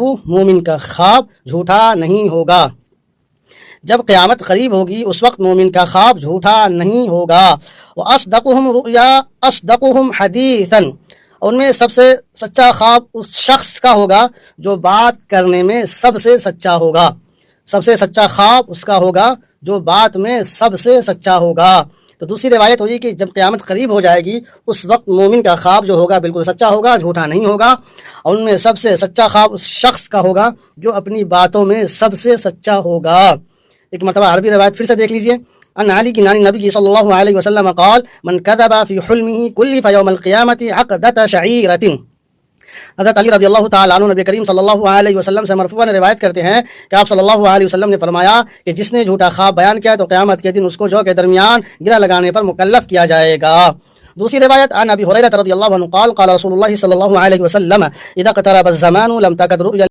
مومن کا خواب جھوٹا نہیں ہوگا۔ جب قیامت قریب ہوگی اس وقت مومن کا خواب جھوٹا نہیں ہوگا۔ وَأَصْدَقُهُمْ رُؤْيَا أَصْدَقُهُمْ حَدِيثًا، ان میں سب سے سچا خواب اس شخص کا ہوگا جو بات کرنے میں سب سے سچا ہوگا۔ سب سے سچا خواب اس کا ہوگا جو بات میں سب سے سچا ہوگا۔ تو دوسری روایت ہوئی کہ جب قیامت قریب ہو جائے گی اس وقت مومن کا خواب جو ہوگا بالکل سچا ہوگا، جھوٹا نہیں ہوگا، اور ان میں سب سے سچا خواب اس شخص کا ہوگا جو اپنی باتوں میں سب سے سچا ہوگا۔ ایک مرتبہ عربی روایت پھر سے دیکھ لیجئے۔ ان علی کی نانی نبی صلی اللہ علیہ وسلم قال من کذب فی حلمه کلف یوم القیامت عقدۃ شعیرۃ۔ حضرت علی رضی اللہ تعالیٰ عنہ نبی کریم صلی اللہ علیہ وسلم سے مرفوعاً روایت کرتے ہیں کہ آپ صلی اللہ علیہ وسلم نے فرمایا کہ جس نے جھوٹا خواب بیان کیا تو قیامت کے دن اس کو جو کے درمیان گرہ لگانے پر مکلف کیا جائے گا۔ دوسری روایت عن ابی ہریرہ رضی اللہ عنہ قال قال رسول اللہ صلی اللہ علیہ وسلم اذا اقترب الزمان لم تکد رؤیا